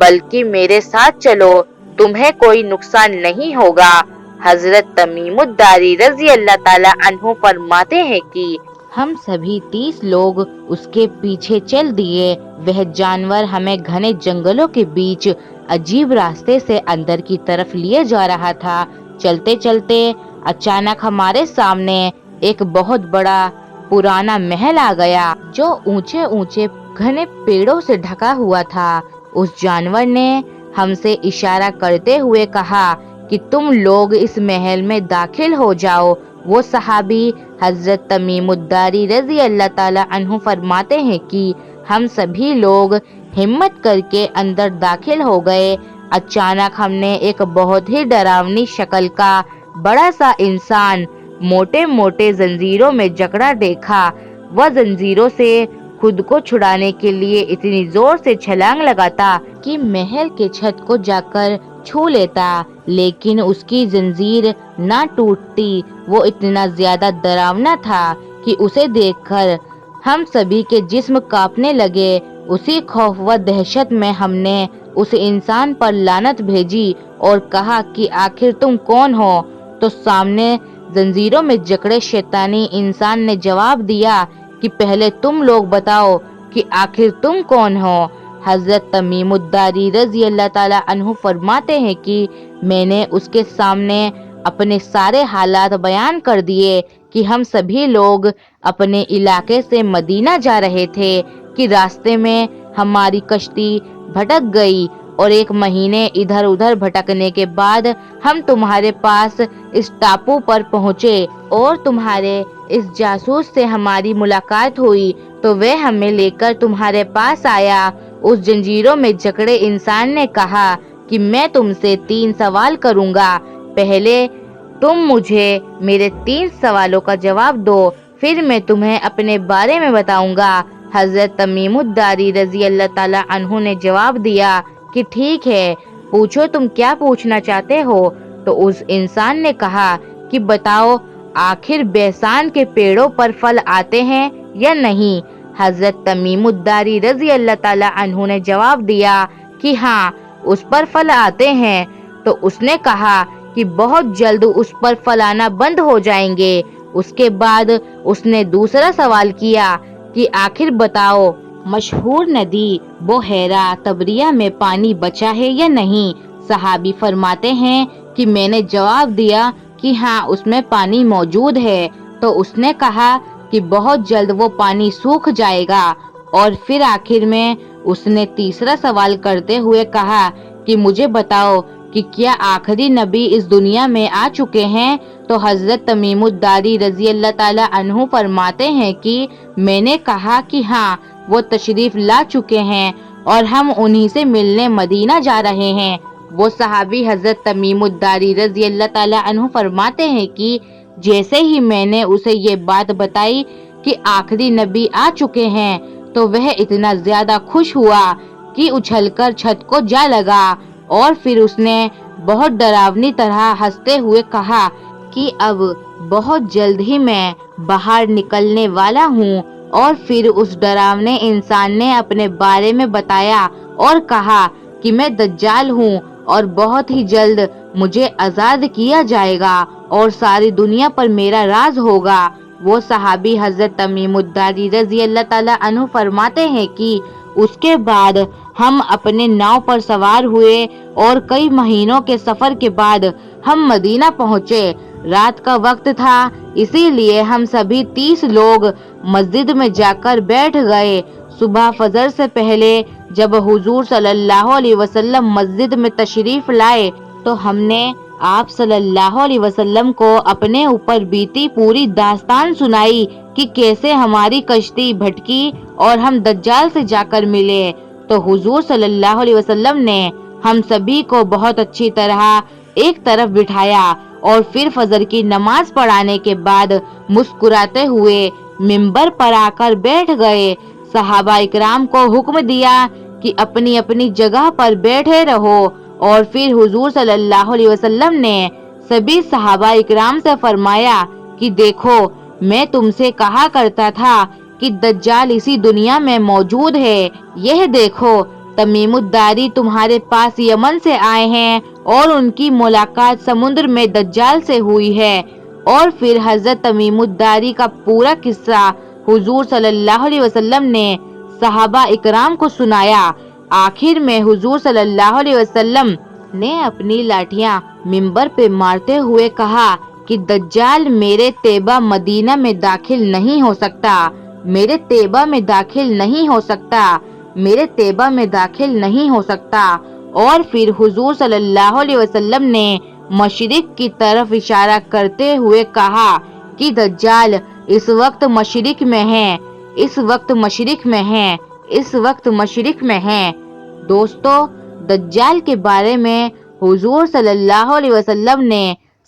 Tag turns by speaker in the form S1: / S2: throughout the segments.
S1: بلکہ میرے ساتھ چلو، تمہیں کوئی نقصان نہیں ہوگا۔ حضرت تمیم الداری رضی اللہ تعالیٰ عنہ فرماتے ہیں کہ ہم سبھی 30 لوگ اس کے پیچھے چل دیے۔ وہ جانور ہمیں گھنے جنگلوں کے بیچ عجیب راستے سے اندر کی طرف لیے جا رہا تھا۔ چلتے چلتے اچانک ہمارے سامنے ایک بہت بڑا پرانا محل آ گیا جو اونچے اونچے گھنے پیڑوں سے ڈھکا ہوا تھا۔ اس جانور نے ہم سے اشارہ کرتے ہوئے کہا کہ تم لوگ اس محل میں داخل ہو جاؤ۔ وہ صحابی حضرت تمیم الداری رضی اللہ تعالیٰ عنہ فرماتے ہیں کہ ہم سبھی لوگ ہمت کر کے اندر داخل ہو گئے۔ اچانک ہم نے ایک بہت ہی ڈراؤنی شکل کا بڑا سا انسان موٹے موٹے زنجیروں میں جکڑا دیکھا۔ وہ زنجیروں سے خود کو چھڑانے کے لیے اتنی زور سے چھلانگ لگاتا کہ محل کے چھت کو جا کر چھو لیتا، لیکن اس کی زنجیر نہ ٹوٹتی۔ وہ اتنا زیادہ ڈراونا تھا کہ اسے دیکھ کر ہم سبھی کے جسم کانپنے لگے۔ اسی خوف و دہشت میں ہم نے اس انسان پر لعنت بھیجی اور کہا کہ آخر تم کون ہو؟ تو سامنے زنجیروں میں جکڑے شیطانی انسان نے جواب دیا کہ پہلے تم لوگ بتاؤ کہ آخر تم کون ہو؟ حضرت تمیم الداری رضی اللہ تعالیٰ عنہ فرماتے ہیں کہ میں نے اس کے سامنے اپنے سارے حالات بیان کر دیے کہ ہم سبھی لوگ اپنے علاقے سے مدینہ جا رہے تھے کہ راستے میں ہماری کشتی بھٹک گئی اور 1 مہینے ادھر ادھر بھٹکنے کے بعد ہم تمہارے پاس اس ٹاپو پر پہنچے اور تمہارے اس جاسوس سے ہماری ملاقات ہوئی تو وہ ہمیں لے کر تمہارے پاس آیا۔ اس زنجیروں میں جکڑے انسان نے کہا کہ میں تم سے 3 سوال کروں گا، پہلے تم مجھے میرے 3 سوالوں کا جواب دو، پھر میں تمہیں اپنے بارے میں بتاؤں گا۔ حضرت تمیم الداری رضی اللہ تعالیٰ عنہ نے جواب دیا کہ ٹھیک ہے، پوچھو تم کیا پوچھنا چاہتے ہو؟ تو اس انسان نے کہا کہ بتاؤ آخر بیسان کے پیڑوں پر پھل آتے ہیں یا نہیں؟ حضرت تمیم الداری رضی اللہ تعالیٰ عنہ نے جواب دیا کہ ہاں اس پر پھل آتے ہیں۔ تو اس نے کہا کہ بہت جلد اس پر پھل آنا بند ہو جائیں گے۔ اس کے بعد اس نے دوسرا سوال کیا کہ آخر بتاؤ مشہور ندی بحیرہ طبریہ میں پانی بچا ہے یا نہیں؟ صحابی فرماتے ہیں کہ میں نے جواب دیا کہ ہاں اس میں پانی موجود ہے۔ تو اس نے کہا کہ بہت جلد وہ پانی سوکھ جائے گا۔ اور پھر آخر میں اس نے تیسرا سوال کرتے ہوئے کہا کہ مجھے بتاؤ کہ کیا آخری نبی اس دنیا میں آ چکے ہیں؟ تو حضرت تمیم الداری رضی اللہ تعالیٰ عنہ فرماتے ہیں کہ میں نے کہا کہ ہاں وہ تشریف لا چکے ہیں اور ہم انہی سے ملنے مدینہ جا رہے ہیں۔ وہ صحابی حضرت تمیم الداری رضی اللہ تعالیٰ عنہ فرماتے ہیں کہ جیسے ہی میں نے اسے یہ بات بتائی کہ آخری نبی آ چکے ہیں تو وہ اتنا زیادہ خوش ہوا کہ اچھل کر چھت کو جا لگا، اور پھر اس نے بہت ڈراؤنی طرح ہنستے ہوئے کہا کہ اب بہت جلد ہی میں باہر نکلنے والا ہوں۔ اور پھر اس ڈراونے انسان نے اپنے بارے میں بتایا اور کہا کہ میں دجال ہوں اور بہت ہی جلد مجھے آزاد کیا جائے گا اور ساری دنیا پر میرا راج ہوگا۔ وہ صحابی حضرت تمیم الداری رضی اللہ تعالیٰ عنہ فرماتے ہیں کہ اس کے بعد ہم اپنے ناؤ پر سوار ہوئے اور کئی مہینوں کے سفر کے بعد ہم مدینہ پہنچے۔ رات کا وقت تھا، اسی لیے ہم سبھی 30 لوگ مسجد میں جا کر بیٹھ گئے۔ صبح فجر سے پہلے جب حضور صلی اللہ علیہ وسلم مسجد میں تشریف لائے تو ہم نے آپ صلی اللہ علیہ وسلم کو اپنے اوپر بیتی پوری داستان سنائی کہ کیسے ہماری کشتی بھٹکی اور ہم دجال سے جا کر ملے۔ تو حضور صلی اللہ علیہ وسلم نے ہم سبھی کو بہت اچھی طرح ایک طرف بٹھایا اور پھر فجر کی نماز پڑھانے کے بعد مسکراتے ہوئے منبر پر آ کر بیٹھ گئے۔ صحابہ اکرام کو حکم دیا کہ اپنی اپنی جگہ پر بیٹھے رہو، اور پھر حضور صلی اللہ علیہ وسلم نے سبھی صحابہ اکرام سے فرمایا کہ دیکھو میں تم سے کہا کرتا تھا کہ دجال اسی دنیا میں موجود ہے، یہ دیکھو تمیم الداری تمہارے پاس یمن سے آئے ہیں اور ان کی ملاقات سمندر میں دجال سے ہوئی ہے۔ اور پھر حضرت تمیم الداری کا پورا قصہ حضور صلی اللہ علیہ وسلم نے صحابہ اکرام کو سنایا۔ آخر میں حضور صلی اللہ علیہ وسلم نے اپنی لاٹھیاں منبر پہ مارتے ہوئے کہا کہ دجال میرے طیبہ مدینہ میں داخل نہیں ہو سکتا، میرے طیبہ میں داخل نہیں ہو سکتا، میرے طیبہ میں داخل نہیں ہو سکتا۔ اور پھر حضور صلی اللہ علیہ وسلم نے مشرق کی طرف اشارہ کرتے ہوئے کہا کہ دجال اس وقت مشرق میں ہے، اس وقت مشرق میں ہے، اس وقت مشرق میں ہے۔ دوستو، دجال کے بارے میں حضور صلی اللہ علیہ وسلم نے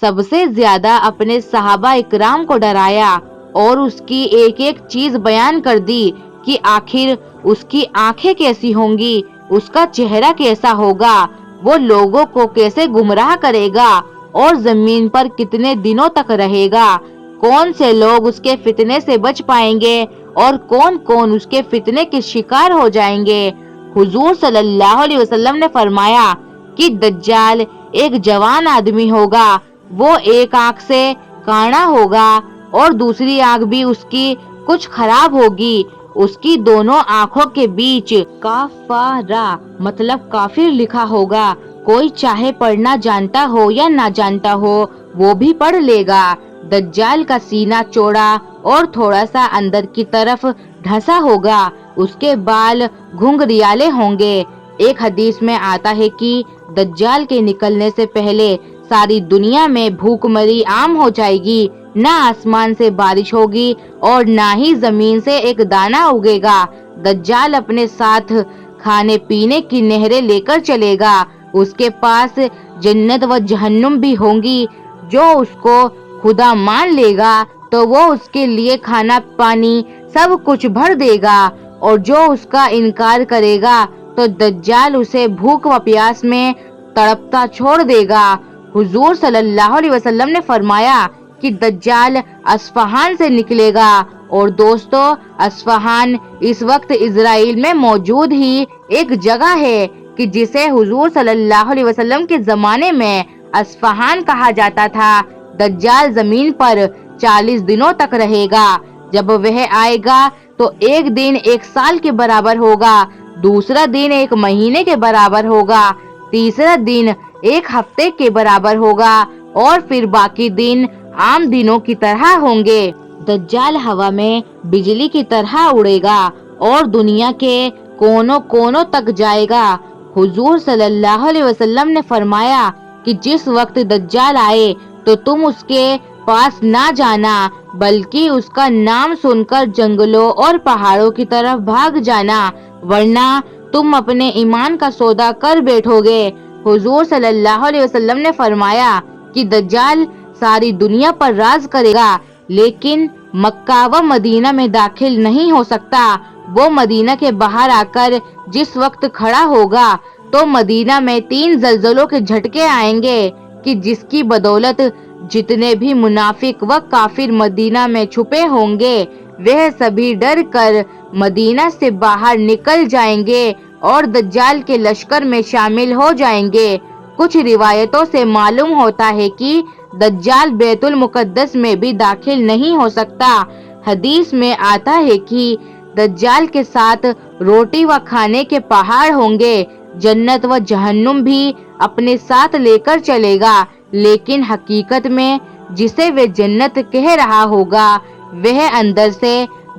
S1: سب سے زیادہ اپنے صحابہ اکرام کو ڈرایا اور اس کی ایک ایک چیز بیان کر دی کہ آخر اس کی آنکھیں کیسی ہوں گی، اس کا چہرہ کیسا ہوگا، وہ لوگوں کو کیسے گمراہ کرے گا اور زمین پر کتنے دنوں تک رہے گا، کون سے لوگ اس کے فتنے سے بچ پائیں گے اور کون کون اس کے فتنے کے شکار ہو جائیں گے۔ حضور صلی اللہ علیہ وسلم نے فرمایا کہ دجال ایک جوان آدمی ہوگا، وہ ایک آنکھ سے کانا ہوگا اور دوسری آنکھ بھی اس کی کچھ خراب ہوگی، اس کی دونوں آنکھوں کے بیچ کافارہ مطلب کافر لکھا ہوگا، کوئی چاہے پڑھنا جانتا ہو یا نہ جانتا ہو وہ بھی پڑھ لے گا۔ دجال کا سینہ چوڑا اور تھوڑا سا اندر کی طرف ڈھسا ہوگا، اس کے بال گھنگریالے ہوں گے۔ ایک حدیث میں آتا ہے کہ دجال کے نکلنے سے پہلے ساری دنیا میں بھوک مری عام ہو جائے گی، نہ آسمان سے بارش ہوگی اور نہ ہی زمین سے ایک دانہ اگے گا۔ دجال اپنے ساتھ کھانے پینے کی نہریں لے کر چلے گا، اس کے پاس جنت و جہنم بھی ہوں گی۔ جو اس کو خدا مان لے گا تو وہ اس کے لیے کھانا پانی سب کچھ بھر دے گا، اور جو اس کا انکار کرے گا تو دجال اسے بھوک و پیاس میں تڑپتا چھوڑ دے گا۔ حضور صلی اللہ علیہ وسلم نے فرمایا کہ دجال اصفہان سے نکلے گا، اور دوستو اصفہان اس وقت اسرائیل میں موجود ہی ایک جگہ ہے کہ جسے حضور صلی اللہ علیہ وسلم کے زمانے میں اصفہان کہا جاتا تھا۔ دجال زمین پر 40 دنوں تک رہے گا۔ جب وہ آئے گا تو ایک دن ایک سال کے برابر ہوگا، دوسرا دن ایک مہینے کے برابر ہوگا، تیسرا دن ایک ہفتے کے برابر ہوگا، اور پھر باقی دن عام دنوں کی طرح ہوں گے۔ دجال ہوا میں بجلی کی طرح اڑے گا اور دنیا کے کونوں کونوں تک جائے گا۔ حضور صلی اللہ علیہ وسلم نے فرمایا کہ جس وقت دجال آئے تو تم اس کے پاس نہ جانا، بلکہ اس کا نام سن کر جنگلوں اور پہاڑوں کی طرف بھاگ جانا، ورنہ تم اپنے ایمان کا سودا کر بیٹھو گے۔ حضور صلی اللہ علیہ وسلم نے فرمایا کہ دجال ساری دنیا پر راج کرے گا، لیکن مکہ و مدینہ میں داخل نہیں ہو سکتا۔ وہ مدینہ کے باہر آ کر جس وقت کھڑا ہوگا تو مدینہ میں 3 زلزلوں کے جھٹکے آئیں گے کہ جس کی بدولت جتنے بھی منافق و کافر مدینہ میں چھپے ہوں گے وہ سبھی ڈر کر مدینہ سے باہر نکل جائیں گے اور دجال کے لشکر میں شامل ہو جائیں گے۔ کچھ روایتوں سے معلوم ہوتا ہے کہ دجال بیت المقدس میں بھی داخل نہیں ہو سکتا۔ حدیث میں آتا ہے کہ دجال کے ساتھ روٹی و کھانے کے پہاڑ ہوں گے، جنت و جہنم بھی اپنے ساتھ لے کر چلے گا، لیکن حقیقت میں جسے وہ جنت کہہ رہا ہوگا وہ اندر سے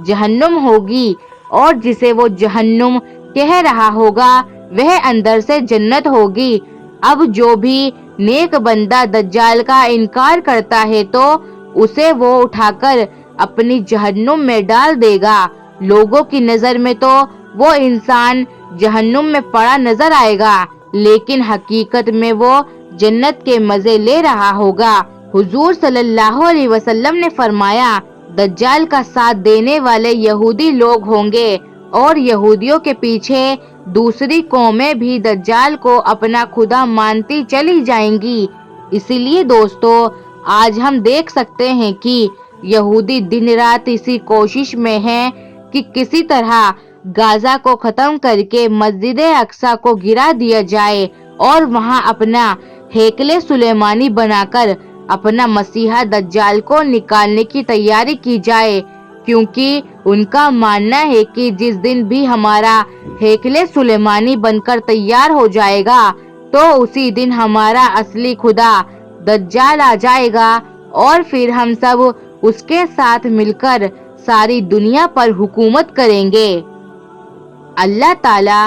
S1: جہنم ہوگی، اور جسے وہ جہنم کہہ رہا ہوگا وہ اندر سے جنت ہوگی۔ اب جو بھی نیک بندہ دجال کا انکار کرتا ہے تو اسے وہ اٹھا کر اپنی جہنم میں ڈال دے گا۔ لوگوں کی نظر میں تو وہ انسان جہنم میں پڑا نظر آئے گا، لیکن حقیقت میں وہ جنت کے مزے لے رہا ہوگا۔ حضور صلی اللہ علیہ وسلم نے فرمایا دجال کا ساتھ دینے والے یہودی لوگ ہوں گے، اور یہودیوں کے پیچھے دوسری قومیں بھی دجال کو اپنا خدا مانتی چلی جائیں گی۔ اسی لیے دوستو آج ہم دیکھ سکتے ہیں کہ یہودی دن رات اسی کوشش میں ہیں کہ کسی طرح غزہ کو ختم کر کے مسجد اقصی کو گرا دیا جائے اور وہاں اپنا ہیکل سلیمانی بنا کر اپنا مسیح دجال کو نکالنے کی تیاری کی جائے، کیونکہ ان کا ماننا ہے کہ جس دن بھی ہمارا ہیکل سلیمانی بن کر تیار ہو جائے گا تو اسی دن ہمارا اصلی خدا دجال آ جائے گا اور پھر ہم سب اس کے ساتھ مل کر ساری دنیا پر حکومت کریں گے۔ اللہ تعالی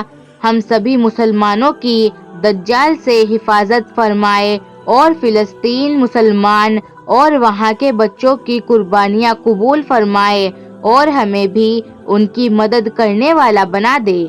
S1: ہم سبھی مسلمانوں کی دجال سے حفاظت فرمائے اور فلسطین مسلمان اور وہاں کے بچوں کی قربانیاں قبول فرمائے اور ہمیں بھی ان کی مدد کرنے والا بنا دے۔